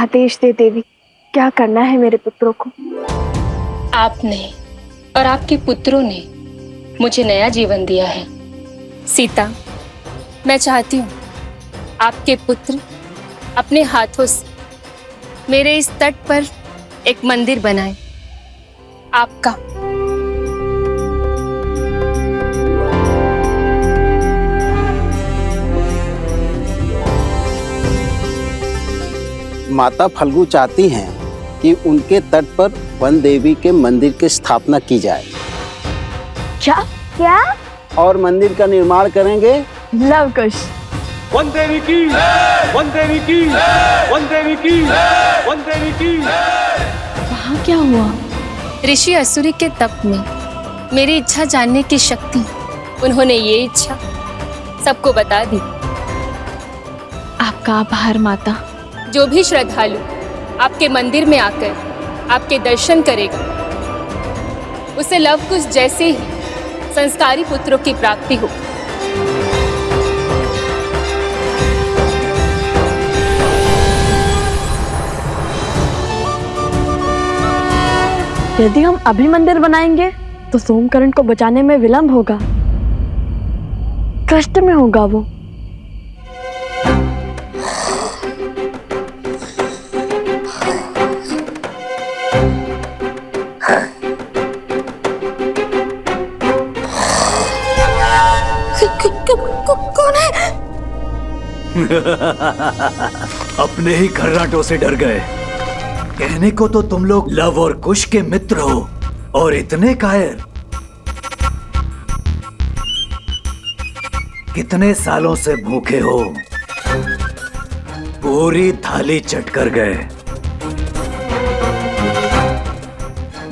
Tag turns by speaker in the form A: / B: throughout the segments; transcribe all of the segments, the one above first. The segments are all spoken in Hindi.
A: आदेश दे देवी, क्या करना है मेरे पुत्रों को।
B: आपने और आपके पुत्रों ने मुझे नया जीवन दिया है। सीता, मैं चाहती हूँ आपके पुत्र अपने हाथों से मेरे इस तट पर एक मंदिर बनाएं, आपका।
C: माता फल्गु चाहती हैं कि उनके तट पर वन देवी के मंदिर की स्थापना की जाए।
A: क्या?
C: और मंदिर का निर्माण करेंगे
A: लव कुश।
D: वन देवी की, वन देवी की, वन देवी की, वन देवी की।
A: वहाँ क्या हुआ?
B: ऋषि असुरी के तप में मेरी इच्छा जानने की शक्ति, उन्होंने ये इच्छा सबको बता दी।
A: आपका आभार माता।
B: जो भी श्रद्धालु आपके मंदिर में आकर आपके दर्शन करेगा, उसे लव कुश जैसे ही संस्कारी पुत्रों की प्राप्ति हो।
A: यदि हम अभी मंदिर बनाएंगे तो सोमकरण को बचाने में विलंब होगा, कष्ट में होगा वो। कौन है?
E: अपने ही खर्राटों से डर गए। कहने को तो तुम लोग लव और कुश के मित्र हो, और इतने कायर। कितने सालों से भूखे हो, पूरी थाली चट कर गए।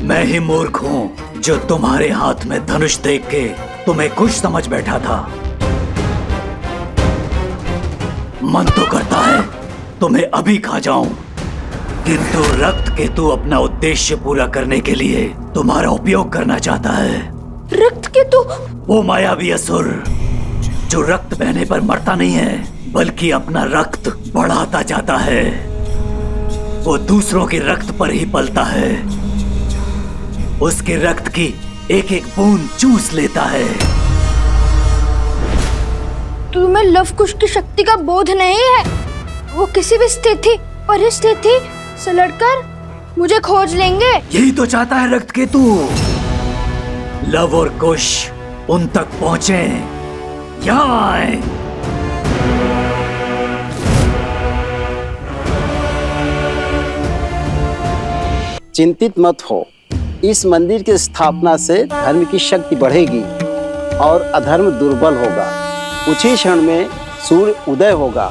E: मैं ही मूर्ख हूं जो तुम्हारे हाथ में धनुष देख के तुम्हें कुश समझ बैठा था। मन तो करता है तुम्हें अभी खा जाऊं, किंतु रक्त केतु अपना उद्देश्य पूरा करने के लिए तुम्हारा उपयोग करना चाहता है।
A: रक्त केतु?
E: वो मायावी असुर जो रक्त बहने पर मरता नहीं है, बल्कि अपना रक्त बढ़ाता जाता है। वो दूसरों के रक्त पर ही पलता है, उसके रक्त की एक एक बूंद चूस लेता है।
F: तुम्हें लव कुश की शक्ति का बोध नहीं है? वो किसी भी स्थिति परिस्थिति से लड़कर मुझे खोज लेंगे।
E: यही तो चाहता है रक्त केतु। लव और कुश उन तक पहुंचे, यहाँ आए।
C: चिंतित मत हो, इस मंदिर की स्थापना से धर्म की शक्ति बढ़ेगी और अधर्म दुर्बल होगा। कुछ ही क्षण में सूर्य उदय होगा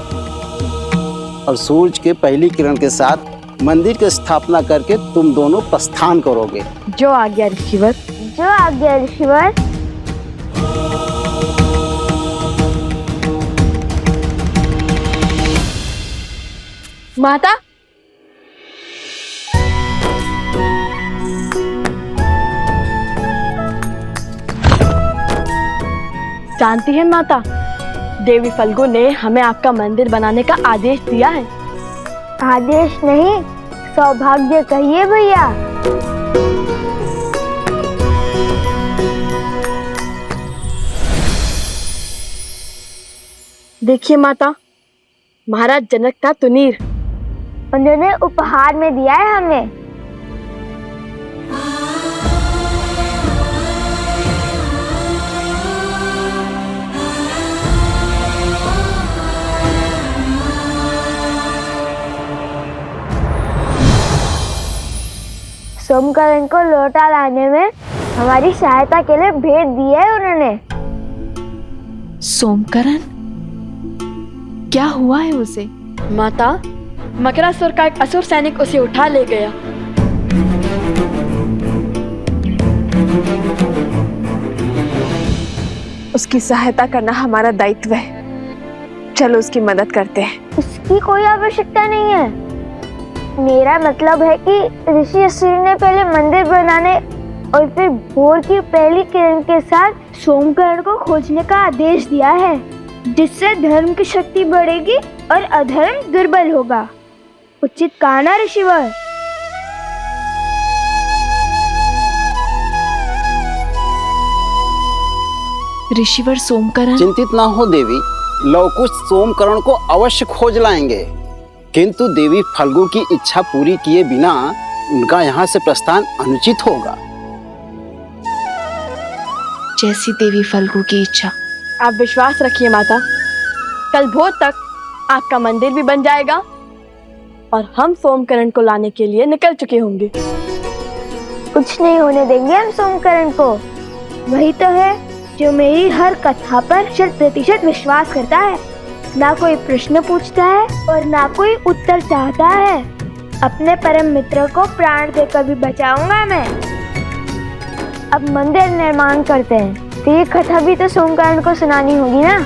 C: और सूरज के पहली किरण के साथ मंदिर की स्थापना करके तुम दोनों प्रस्थान करोगे।
A: जो आज्ञा ऋषिवर।
F: जो आज्ञा ऋषिवर।
A: माता, जानती है माता, देवी फल्गु ने हमें आपका मंदिर बनाने का आदेश दिया है।
F: आदेश नहीं, सौभाग्य कहिए भैया।
A: देखिए माता, महाराज जनक का तुनीर
F: उन्होंने उपहार में दिया है हमें। सोमकरण को लौटा लाने में हमारी सहायता के लिए भेंट दी है उन्होंने।
A: सोमकरण? क्या हुआ है उसे? माता, मकरासुर का एक असुर सैनिक उसे उठा ले गया। उसकी सहायता करना हमारा दायित्व है। चलो उसकी मदद करते हैं।
F: उसकी कोई आवश्यकता नहीं है। मेरा मतलब है कि ऋषि असुरी ने पहले मंदिर बनाने और फिर भोर की पहली किरण के साथ सोमकरण को खोजने का आदेश दिया है, जिससे धर्म की शक्ति बढ़ेगी और अधर्म दुर्बल होगा। उचित कहा ना ऋषिवर?
A: ऋषिवर सोमकरण।
C: चिंतित ना हो देवी, लवकुश सोमकरण को अवश्य खोज लाएंगे, किंतु देवी फल्गु की इच्छा पूरी किए बिना उनका यहाँ से प्रस्थान अनुचित होगा।
A: जैसी देवी फल्गु की इच्छा। आप विश्वास रखिए माता, कल भोर तक आपका मंदिर भी बन जाएगा और हम सोमकरण को लाने के लिए निकल चुके होंगे।
F: कुछ नहीं होने देंगे हम सोमकरण को। वही तो है जो मेरी हर कथा पर 100% विश्वास करता है। ना कोई प्रश्न पूछता है और ना कोई उत्तर चाहता है। अपने परम मित्र को प्राण देकर भी बचाऊंगा मैं। अब मंदिर निर्माण करते हैं, तो ये कथा भी तो सोमकरण को सुनानी होगी ना।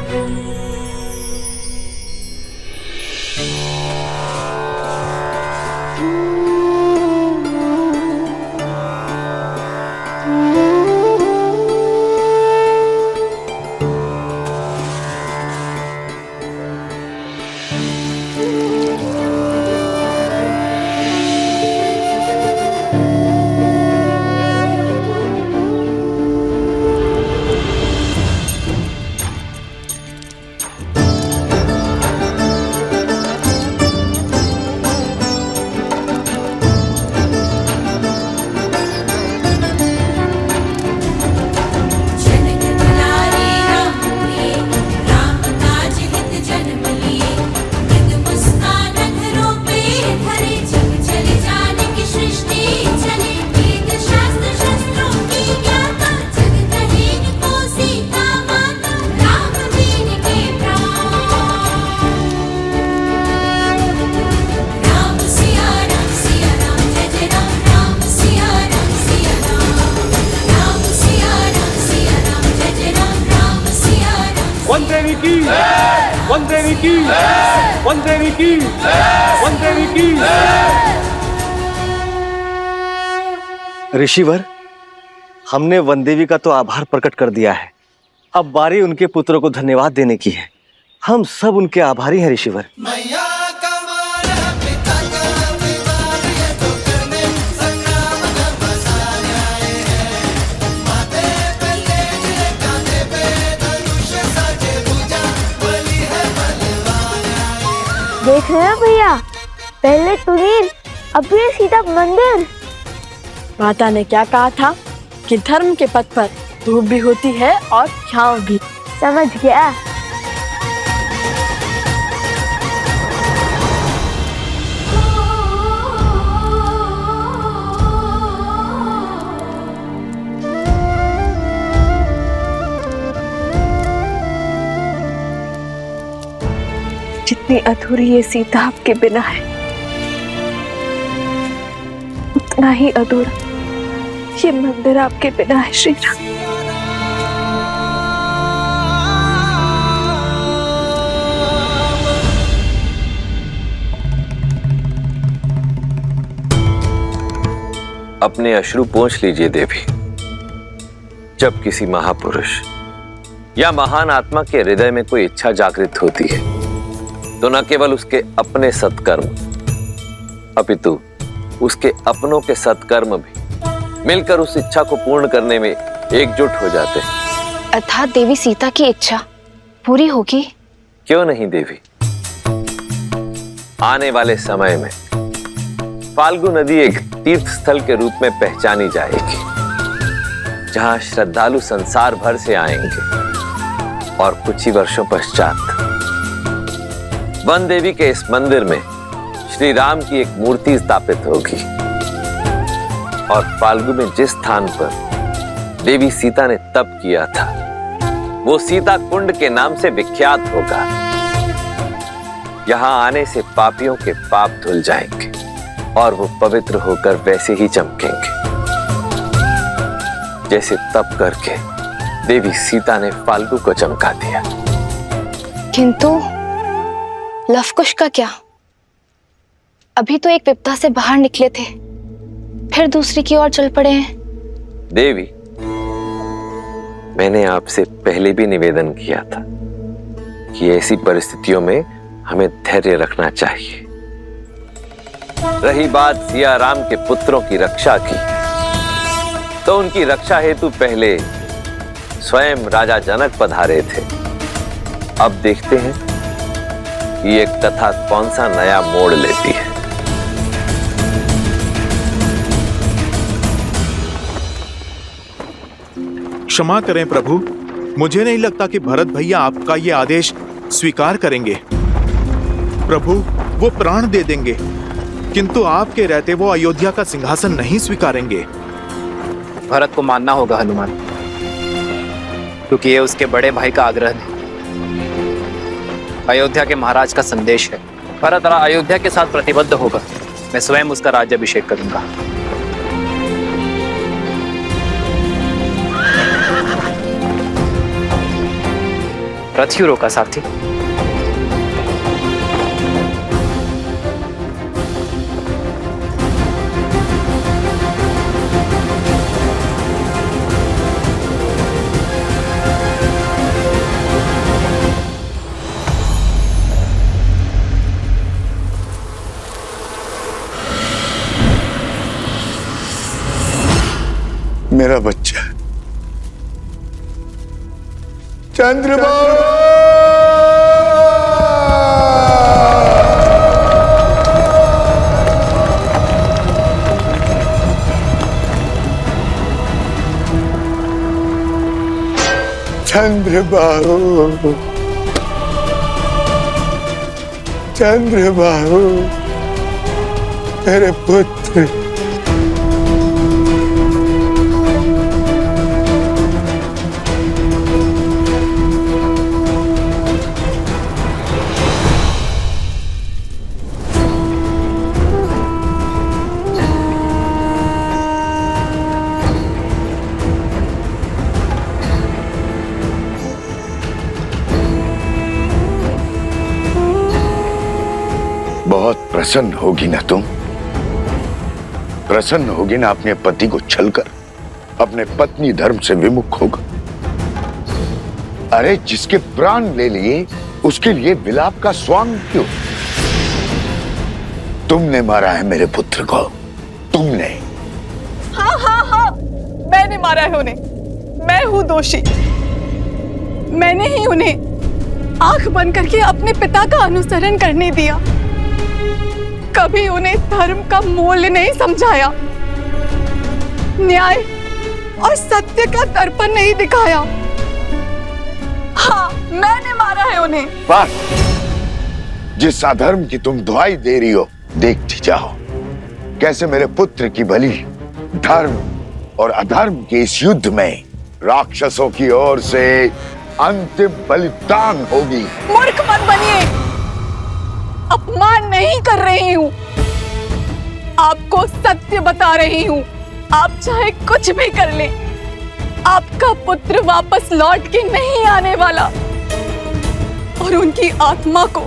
D: ऋषिवर, हमने वनदेवी का तो आभार प्रकट कर दिया है, अब बारी उनके पुत्रों को धन्यवाद देने की है। हम सब उनके आभारी हैं ऋषिवर।
F: देख रहे हो भैया, पहले तुनीर, अब ये सीधा मंदिर।
A: माता ने क्या कहा था कि धर्म के पथ पर धूप भी होती है और छांव भी।
F: समझ गया।
A: जितनी अधूरी ये सीता आपके बिना है, उतना ही अधूरा ये मंदिर आपके बिना है श्री राम।
G: अपने अश्रु पोंछ लीजिए देवी। जब किसी महापुरुष या महान आत्मा के हृदय में कोई इच्छा जागृत होती है, तो न केवल उसके अपने सत्कर्म अपितु उसके अपनों के सत्कर्म भी मिलकर उस इच्छा को पूर्ण करने में एकजुट हो जाते हैं।
H: अर्थात देवी सीता की इच्छा पूरी होगी?
G: क्यों नहीं देवी। आने वाले समय में फाल्गु नदी एक तीर्थ स्थल के रूप में पहचानी जाएगी, जहां श्रद्धालु संसार भर से आएंगे और कुछ ही वर्षों पश्चात वन देवी के इस मंदिर में श्री राम की एक मूर्ति स्थापित होगी और फाल्गु में जिस स्थान पर देवी सीता ने तप किया था, वो सीता कुंड के नाम से विख्यात होगा। यहां आने से पापियों के पाप धुल जाएंगे और वो पवित्र होकर वैसे ही चमकेंगे जैसे तप करके देवी सीता ने फाल्गु को चमका दिया।
H: किंतु लवकुश का क्या? अभी तो एक विपदा से बाहर निकले थे, फिर दूसरी की ओर चल पड़े हैं।
G: देवी, मैंने आपसे पहले भी निवेदन किया था कि ऐसी परिस्थितियों में हमें धैर्य रखना चाहिए। रही बात सिया राम के पुत्रों की रक्षा की, तो उनकी रक्षा हेतु पहले स्वयं राजा जनक पधारे थे। अब देखते हैं कि ये कथा कौन सा नया मोड़ लेती है।
I: क्षमा करें प्रभु, मुझे नहीं लगता कि भरत भैया आपका ये आदेश स्वीकार करेंगे। प्रभु, वो प्राण दे देंगे, किंतु आपके रहते वो अयोध्या का सिंहासन नहीं स्वीकारेंगे।
J: भरत को मानना होगा हनुमान, क्योंकि ये उसके बड़े भाई का आग्रह है, अयोध्या के महाराज का संदेश है। भरत अयोध्या के साथ प्रतिबद्ध होगा, मैं स्वयं उसका राज्याभिषेक करूंगा। रथ क्यों रोका साथी?
K: मेरा बच्चा चंद्रबाबू, चंद्रबाबू, चंद्रबाबू, मेरे पुत्र। बहुत प्रसन्न होगी ना तुम? प्रसन्न होगी ना अपने पति को छलकर अपने पत्नी धर्म से विमुख होगा? अरे जिसके प्राण ले लिए उसके लिए विलाप का स्वांग क्यों? तुमने मारा है मेरे पुत्र को, तुमने।
A: हाँ हाँ हाँ, मैंने मारा है उन्हें, मैं हूँ दोषी। मैंने ही उन्हें आंख बंद करके अपने पिता का अनुसरण करने दिया, कभी उन्हें धर्म का मूल्य नहीं समझाया, न्याय और सत्य का दर्पण नहीं दिखाया। हाँ, मैंने मारा है उन्हें।
K: बस, जिस अधर्म की तुम दुहाई दे रही हो, देखती जाओ कैसे मेरे पुत्र की बलि धर्म और अधर्म के इस युद्ध में राक्षसों की ओर से अंतिम बलिदान होगी।
A: मूर्ख मत बनिए, अपमान नहीं कर रही हूँ, आपको सत्य बता रही हूँ। आप चाहे कुछ भी कर लें, आपका पुत्र वापस लौट के नहीं आने वाला, और उनकी आत्मा को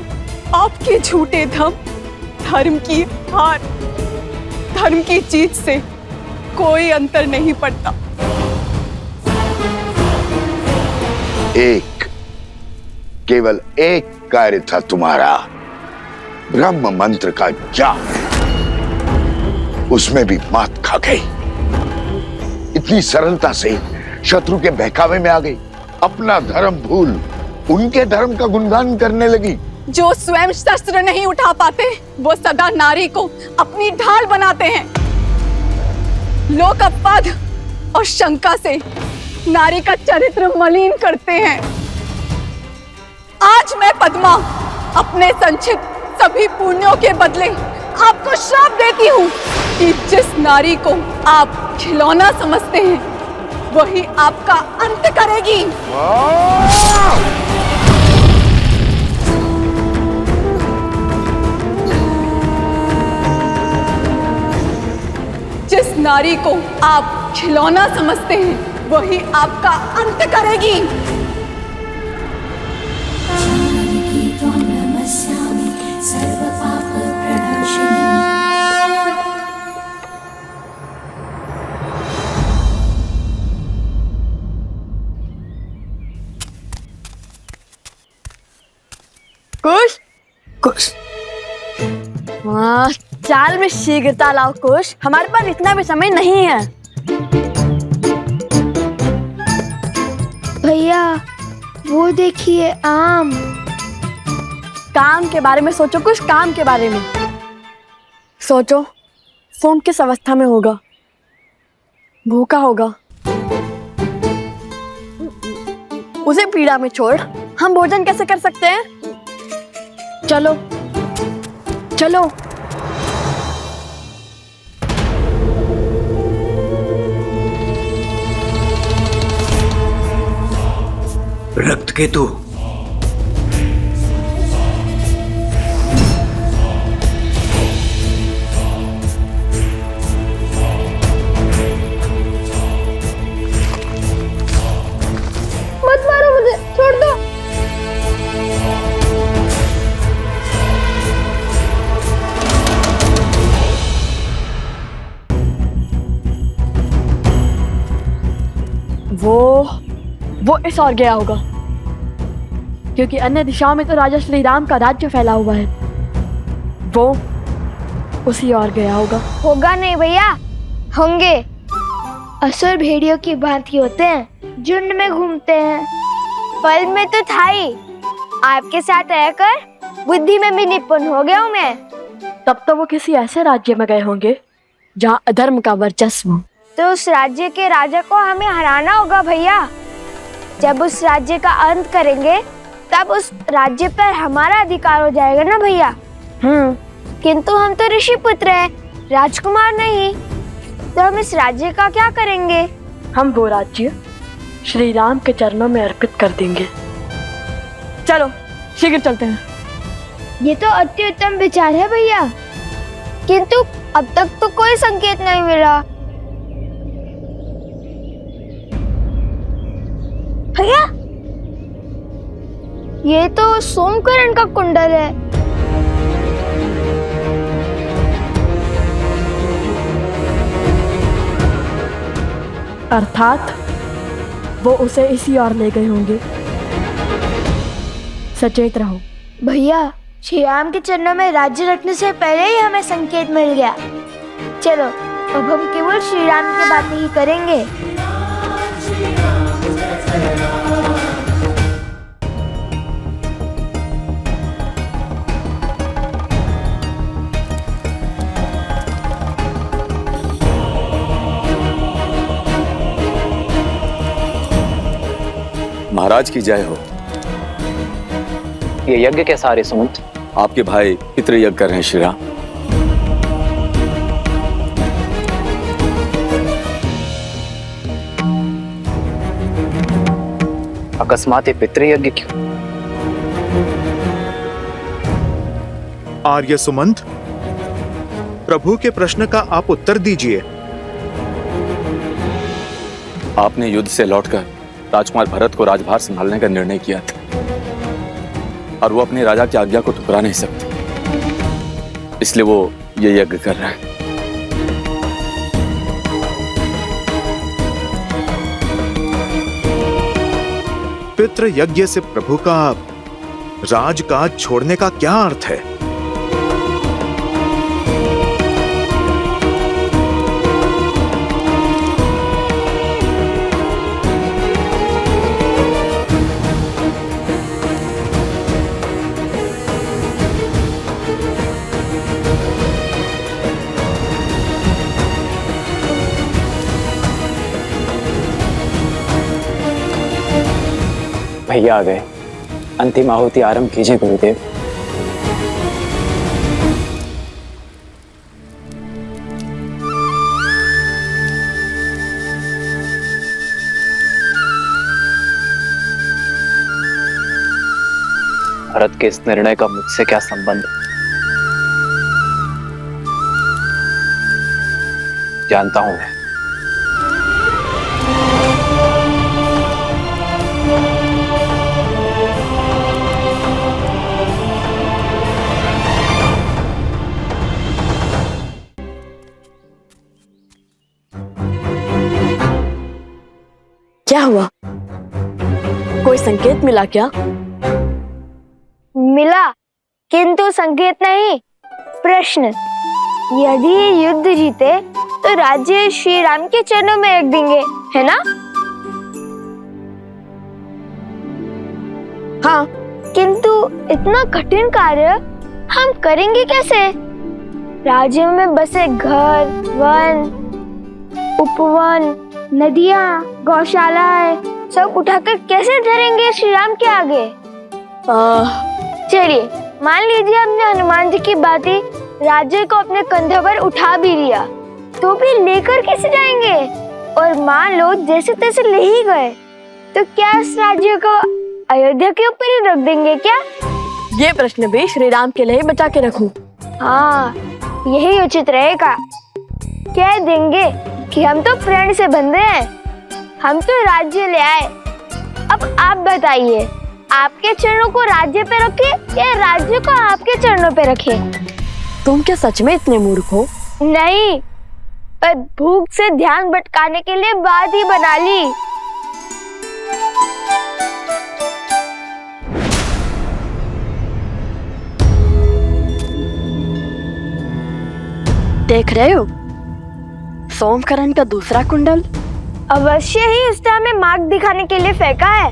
A: आपके झूठे धर्म की हार, धर्म की जीत से कोई अंतर नहीं पड़ता।
K: केवल एक कार्य था तुम्हारा, ब्रह्म मंत्र का जाप, उसमें भी मात खा गई। इतनी सरलता से शत्रु के बहकावे में आ गई, अपना धर्म भूल उनके धर्म का गुणगान करने लगी।
A: जो स्वयं शस्त्र नहीं उठा पाते, वो सदा नारी को अपनी ढाल बनाते हैं। लोक अपवाद और शंका से नारी का चरित्र मलिन करते हैं। आज मैं पद्मा अपने संचित सभी पुण्यों के बदले आपको श्राप देती हूँ कि जिस नारी को आप खिलौना समझते हैं, वही आपका अंत करेगी। जिस नारी को आप खिलौना समझते हैं, वही आपका अंत करेगी। खुश खुश। हाँ, चाल में शीघ्रता लाओ कुश, हमारे पास इतना भी समय नहीं है।
F: भैया वो देखिए आम।
A: काम के बारे में सोचो कुछ, काम के बारे में सोचो। सोम किस अवस्था में होगा? भूखा होगा। उसे पीड़ा में छोड़ हम भोजन कैसे कर सकते हैं? चलो चलो।
E: रक्त केतु,
F: मत मारो मुझे, छोड़ दो।
A: वो इस ओर गया होगा, क्योंकि अन्य दिशाओं में तो राजा श्री राम का राज्य फैला हुआ है। वो उसी ओर गया होगा।
F: होगा नहीं भैया, होंगे। असुर भेड़ियों की भांति होते हैं, झुंड में घूमते हैं। फल में तो था ही, आपके साथ रहकर बुद्धि में भी निपुण हो गया हूँ मैं।
A: तब तो वो किसी ऐसे राज्य में गए होंगे जहाँ अधर्म का वर्चस्व हो।
F: तो उस राज्य के राजा को हमें हराना होगा भैया। जब उस राज्य का अंत करेंगे तब उस राज्य पर हमारा अधिकार हो जाएगा ना भैया। किंतु हम तो ऋषि पुत्र हैं, राजकुमार नहीं। तो हम इस राज्य का क्या करेंगे?
A: हम वो राज्य श्री राम के चरणों में अर्पित कर देंगे। चलो शीघ्र चलते हैं।
F: ये तो अति उत्तम विचार है भैया, किंतु अब तक तो कोई संकेत नहीं मिला। भैया ये तो सोमकरण का कुंडल है।
A: अर्थात वो उसे इसी ओर ले गए होंगे। सचेत रहो।
F: भैया श्री राम के चरणों में राज्य रखने से पहले ही हमें संकेत मिल गया। चलो अब हम केवल श्री राम की बातें ही करेंगे।
L: महाराज की जय हो।
J: ये यज्ञ कैसा रे सुमंत?
L: आपके भाई पितृ यज्ञ कर रहे हैं श्री राम।
J: अकस्मात ये पितृयज्ञ क्यों?
I: आर्य सुमंत, प्रभु के प्रश्न का आप उत्तर दीजिए।
L: आपने युद्ध से लौटकर राजकुमार भरत को राजभार संभालने का निर्णय किया था, और वो अपने राजा की आज्ञा को ठुकरा नहीं सकते, इसलिए वो ये यज्ञ कर रहा है।
I: पितृ यज्ञ से प्रभु का राजकाज छोड़ने का क्या अर्थ है?
J: भैया आ गए, अंतिम आहुति आरंभ कीजिए गुरुदेव। भरत के इस निर्णय का मुझसे क्या संबंध? जानता हूं मैं।
A: क्या हुआ? कोई संकेत मिला क्या?
F: मिला, किंतु संकेत नहीं, प्रश्न। यदि ये युद्ध जीते तो राज्य श्री राम के चरणों में रख देंगे, है ना?
A: हाँ।
F: किंतु इतना कठिन कार्य हम करेंगे कैसे? राज्य में बसे घर, वन, उपवन, नदियाँ, गौशालाएं सब उठाकर कैसे धरेंगे श्री राम के आगे? चलिए मान लीजिए हमने हनुमान जी की बातें राज्य को अपने कंधों पर उठा भी लिया, तो भी लेकर कैसे जाएंगे? और मान लो जैसे तैसे ले ही गए, तो क्या इस राज्य को अयोध्या के ऊपर ही रख देंगे क्या?
A: ये प्रश्न भी श्री राम के लिए बचा के रखूं।
F: हाँ, यही उचित रहेगा। कह देंगे कि हम तो प्रण से बंधे हैं, हम तो राज्य ले आए। अब आप बताइए, आपके चरणों को राज्य पे रखे या राज्य को आपके चरणों पे रखे?
A: तुम क्या सच में इतने मूर्ख हो?
F: नहीं, पर भूख से ध्यान भटकाने के लिए बात ही बना ली।
A: देख रहे हो सोमकरण का दूसरा कुंडल?
F: अवश्य ही उसने हमें मार्ग दिखाने के लिए फेंका है।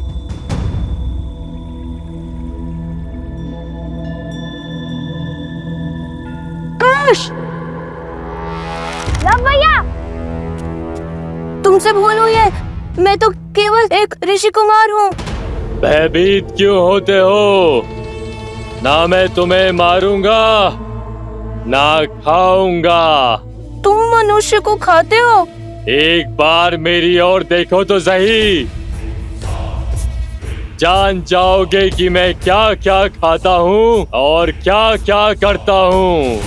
A: कुश!
F: लव भैया,
A: तुमसे भूल हुई है, मैं तो केवल एक ऋषि कुमार हूँ।
M: भयभीत क्यों होते हो? ना मैं तुम्हें मारूंगा ना खाऊंगा।
A: तुम मनुष्य को खाते हो?
M: एक बार मेरी ओर देखो तो सही, जान जाओगे कि मैं क्या क्या खाता हूँ और क्या क्या करता हूँ।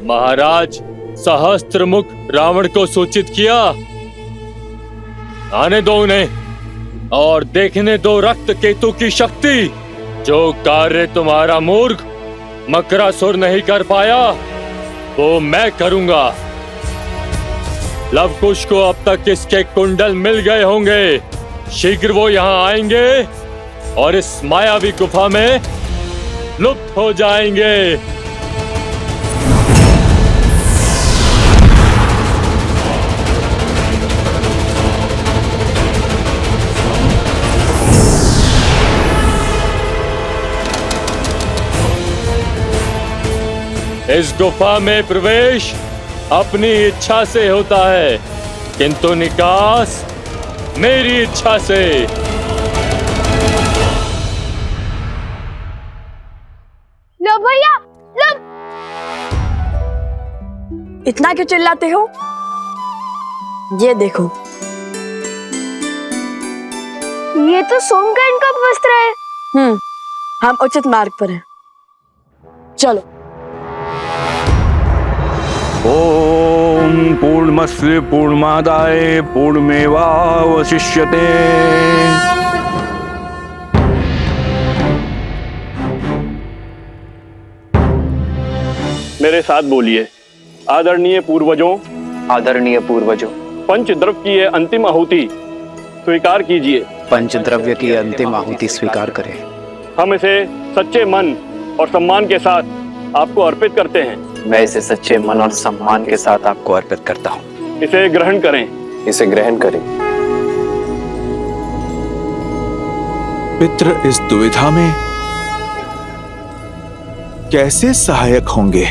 M: महाराज, सहस्त्रमुख रावण को सूचित किया। आने दो उन्हें और देखने दो रक्त केतु की शक्ति। जो कार्य तुम्हारा मूर्ख मकरासुर नहीं कर पाया वो मैं करूंगा। लवकुश को अब तक इसके कुंडल मिल गए होंगे। शीघ्र वो यहाँ आएंगे और इस मायावी गुफा में लुप्त हो जाएंगे। इस गुफा में प्रवेश अपनी इच्छा से होता है, किंतु निकास मेरी इच्छा से।
F: लो भैया, लो।
A: इतना क्यों चिल्लाते हो? ये देखो,
F: ये तो सोमकर्ण का वस्त्र है।
A: हम उचित मार्ग पर हैं। चलो।
N: ओम पूर्णमस्य पूर्णमादाय पूर्णमेवावशिष्यते।
O: मेरे साथ बोलिए। आदरणीय पूर्वजों,
J: आदरणीय पूर्वजों,
O: पंचद्रव्य की ये अंतिम आहुति स्वीकार कीजिए।
J: पंचद्रव्य की अंतिम आहुति स्वीकार करें।
O: हम इसे सच्चे मन और सम्मान के साथ आपको अर्पित करते हैं।
J: मैं इसे सच्चे मन और सम्मान के साथ आपको अर्पित करता हूँ।
O: इसे ग्रहण करें।
G: इसे ग्रहण करें।
I: पितृ इस दुविधा में कैसे सहायक होंगे?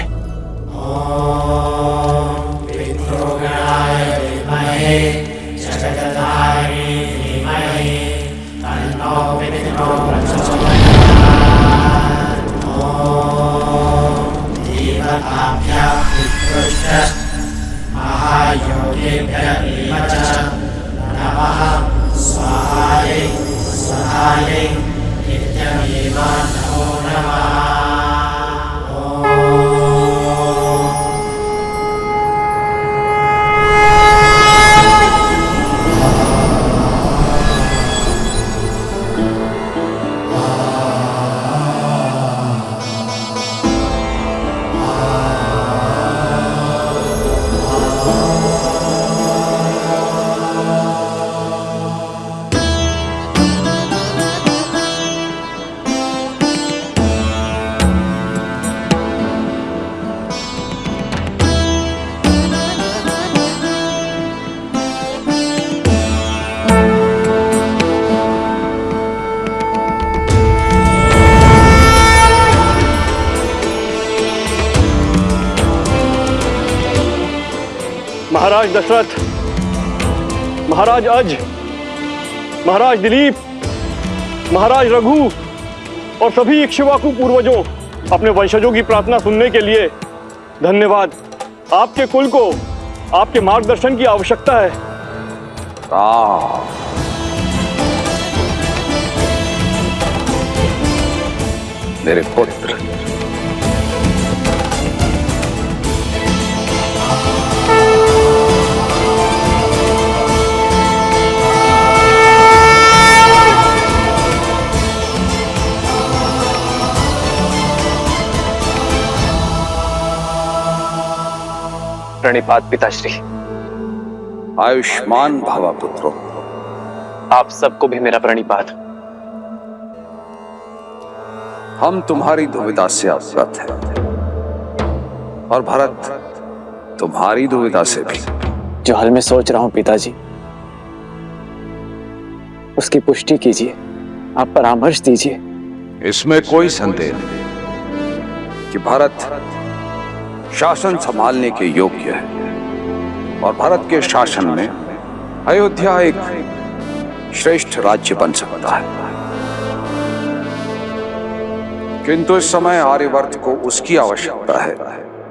O: महाराज दशरथ, महाराज अज, महाराज दिलीप, महाराज रघु और सभी इक्ष्वाकु पूर्वजों, अपने वंशजों की प्रार्थना सुनने के लिए धन्यवाद। आपके कुल को आपके मार्गदर्शन की आवश्यकता है।
L: मेरे पुत्र,
J: प्रणिपात पिताश्री।
L: आयुष्मान भव पुत्रो।
J: आप सबको भी मेरा प्रणिपात।
L: हम तुम्हारी दुविधा से अवगत हैं और भरत तुम्हारी दुविधा से भी।
J: जो हाल मैं सोच रहा हूं पिताजी, उसकी पुष्टि कीजिए, आप परामर्श दीजिए।
L: इसमें कोई संदेह नहीं कि भरत शासन संभालने के योग्य है और भारत के शासन में अयोध्या एक श्रेष्ठ राज्य बन सकता है। किंतु इस समय आर्यवर्त को उसकी आवश्यकता है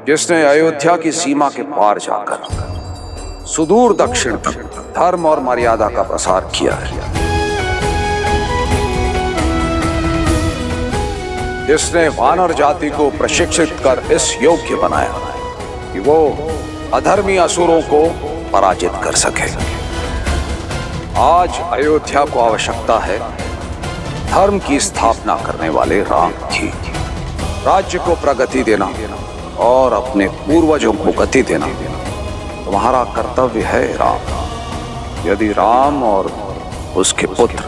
L: जिसने अयोध्या की सीमा के पार जाकर सुदूर दक्षिण तक धर्म और मर्यादा का प्रसार किया है, जिसने वानर जाति को प्रशिक्षित कर इस योग्य बनाया कि वो अधर्मी असुरों को पराजित कर सके। आज अयोध्या को आवश्यकता है धर्म की स्थापना करने वाले राम की। राज्य को प्रगति देना और अपने पूर्वजों को गति देना तुम्हारा कर्तव्य है राम। यदि राम और उसके पुत्र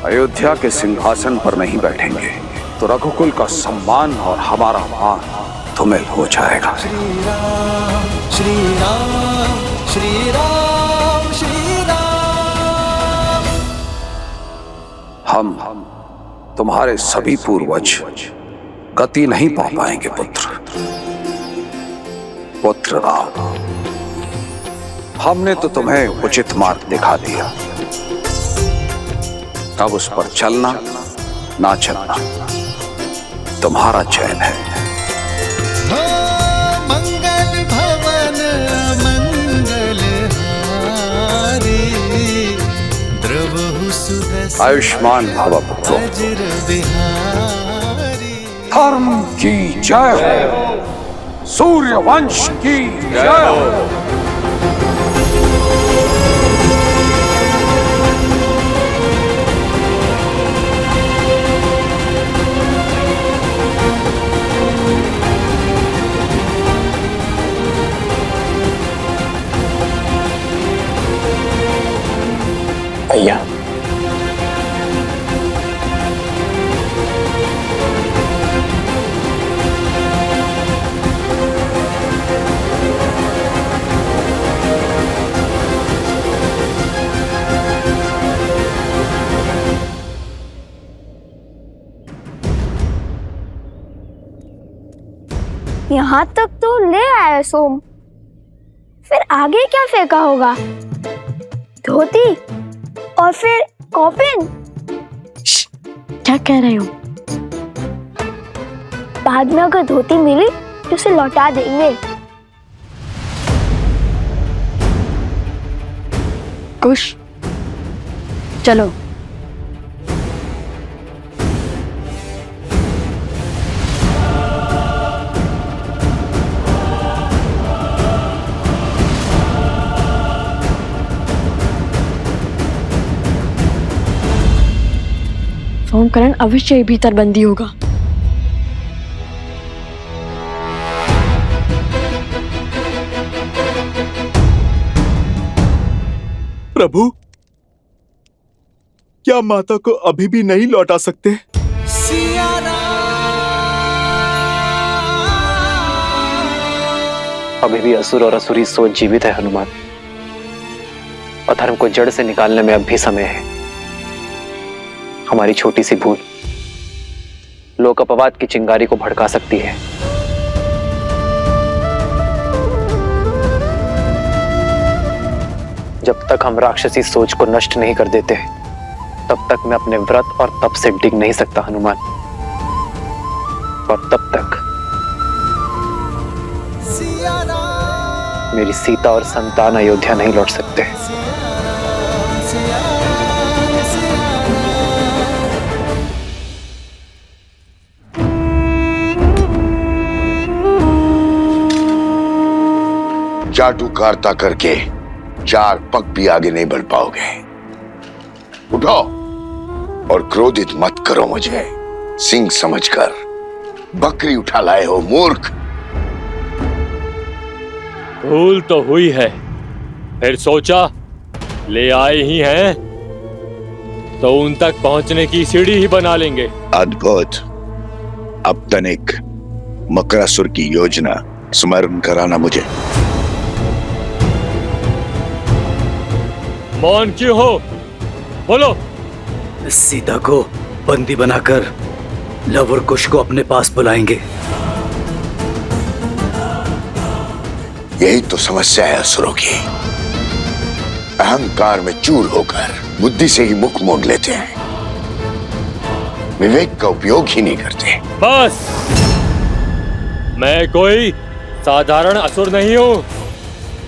L: अयोध्या के सिंहासन पर नहीं बैठेंगे तो रघुकुल का सम्मान और हमारा मान धूमिल हो जाएगा।
P: श्री राम श्री राम श्री राम श्री राम।
L: हम तुम्हारे सभी पूर्वज गति नहीं पा पाएंगे पुत्र राम। हमने तो तुम्हें उचित मार्ग दिखा दिया, अब उस पर चलना ना चलना तुम्हारा चयन है।
P: मंगल भवन मंगल हारी, द्रवहु सुदर्शन
L: आयुष्मान भव पुत्रो।
P: वज्र बिहारी।
L: धर्म की जय हो, सूर्य वंश की जय हो।
J: भैया,
F: यहाँ तक तो ले आया सोम, फिर आगे क्या फेंका होगा? धोती और फिर कॉफिन।
A: क्या कह रहे हो?
F: बाद में अगर धोती मिली तो उसे लौटा देंगे।
A: कुश, चलो सोमकरण अवश्य ही भीतर बंदी होगा।
I: प्रभु, क्या माता को अभी भी नहीं लौटा सकते?
J: अभी भी असुर और असुरी सोच जीवित है हनुमान। अधर्म को जड़ से निकालने में अब भी समय है। हमारी छोटी सी भूल लोक अपवाद की चिंगारी को भड़का सकती है। जब तक हम राक्षसी सोच को नष्ट नहीं कर देते तब तक मैं अपने व्रत और तप से डिग नहीं सकता हनुमान। और तब तक मेरी सीता और संतान अयोध्या नहीं लौट सकते।
K: चाटुकारिता करके 4 पग भी आगे नहीं बढ़ पाओगे। उठो और क्रोधित मत करो मुझे। सिंह समझकर बकरी उठा लाए हो मूर्ख।
M: भूल तो हुई है, फिर सोचा ले आए ही हैं तो उन तक पहुंचने की सीढ़ी ही बना लेंगे।
K: अद्भुत। अब तनिक मकरासुर की योजना स्मरण कराना मुझे।
M: मौन क्यों हो, बोलो।
E: सीता को बंदी बनाकर लव और कुश को अपने पास बुलाएंगे।
K: यही तो समस्या है असुरों की। अहंकार में चूर होकर बुद्धि से ही मुख मोड़ लेते हैं, विवेक का उपयोग ही नहीं करते।
M: बस, मैं कोई साधारण असुर नहीं हूं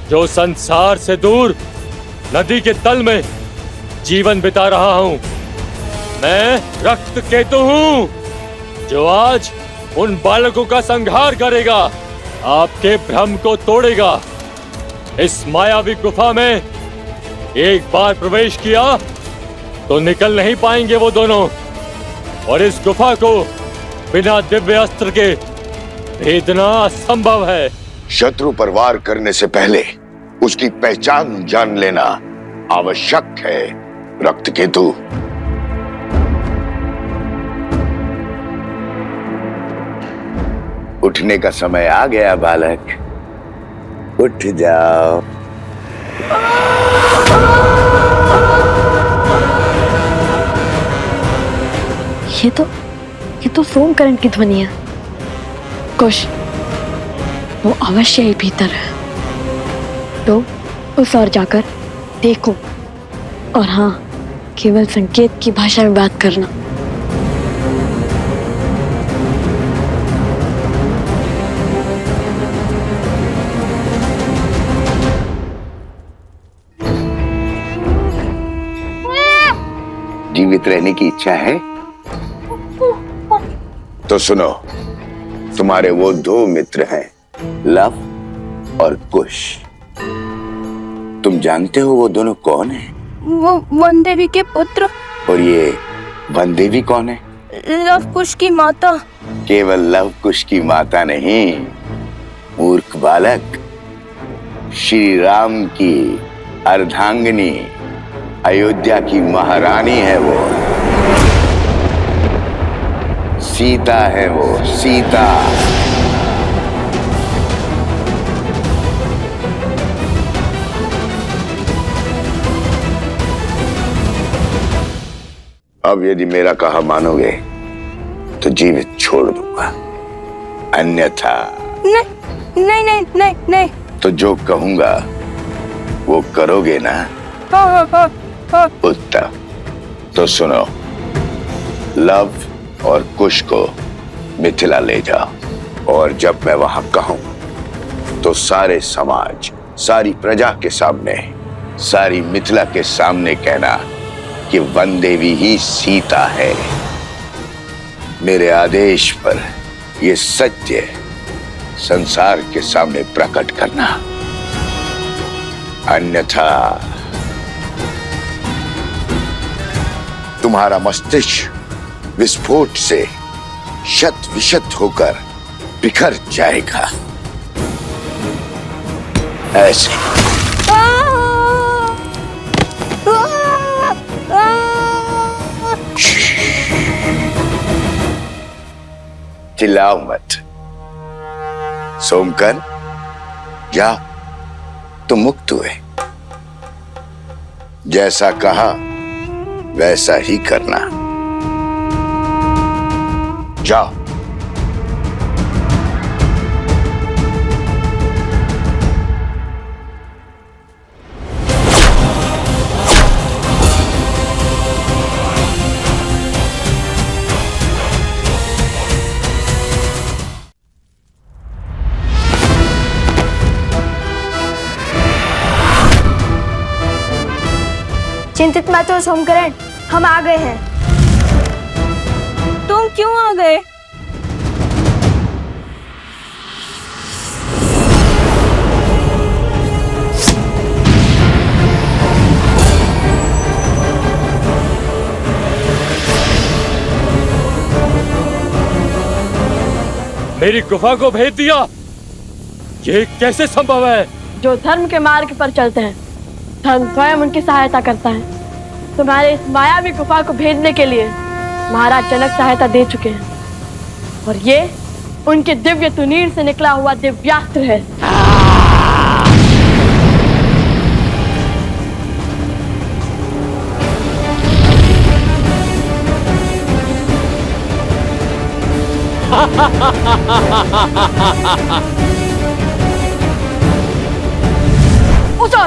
M: जो संसार से दूर नदी के तल में जीवन बिता रहा हूं। मैं रक्त केतु हूं जो आज उन बालकों का संहार करेगा, आपके भ्रम को तोड़ेगा। इस मायावी गुफा में एक बार प्रवेश किया तो निकल नहीं पाएंगे वो दोनों, और इस गुफा को बिना दिव्य अस्त्र के भेदना असंभव है।
K: शत्रु पर वार करने से पहले उसकी पहचान जान लेना आवश्यक है रक्त केतु। उठने का समय आ गया बालक, उठ जाओ।
A: ये तो सोमकरण की ध्वनि है। कुश, वो अवश्य ही भीतर है। तो उस ओर जाकर देखो, और हाँ, केवल संकेत की भाषा में बात करना।
K: जीवित रहने की इच्छा है तो सुनो, तुम्हारे वो 2 मित्र हैं, लव और कुश। तुम जानते हो वो दोनों कौन हैं?
H: वो वन देवी के पुत्र।
K: और ये वन देवी कौन है?
H: लव कुश की माता।
K: केवल लव कुश की माता नहीं, मूर्ख बालक, श्री राम की अर्धांगिनी, अयोध्या की महारानी है वो। सीता है वो, सीता। अब यदि मेरा कहा मानोगे तो जीवित छोड़ दूंगा, अन्यथा
H: नहीं।
K: तो जो कहूंगा वो करोगे ना?
H: हाँ।
K: उत्तम। तो सुनो, लव और कुश को मिथिला ले जाओ, और जब मैं वहां कहूं तो सारे समाज, सारी प्रजा के सामने, सारी मिथिला के सामने कहना कि वन देवी ही सीता है। मेरे आदेश पर ये सत्य संसार के सामने प्रकट करना, अन्यथा तुम्हारा मस्तिष्क विस्फोट से शत विशत होकर बिखर जाएगा। ऐसे चिल्लाओ मत। सोमकर, जा, तुम मुक्त हुए। जैसा कहा वैसा ही करना। जाओ।
F: चिंतित मत हो सोमकरण, हम आ गए हैं।
A: तुम क्यों आ गए?
M: मेरी गुफा को भेज दिया, ये कैसे संभव है?
A: जो धर्म के मार्ग पर चलते हैं, धर्म स्वयं उनकी सहायता करता है। तुम्हारे इस मायावी गुफा को भेजने के लिए महाराज जनक सहायता दे चुके हैं, और ये उनके दिव्य तुनीर से निकला हुआ दिव्यास्त्र है। उठो!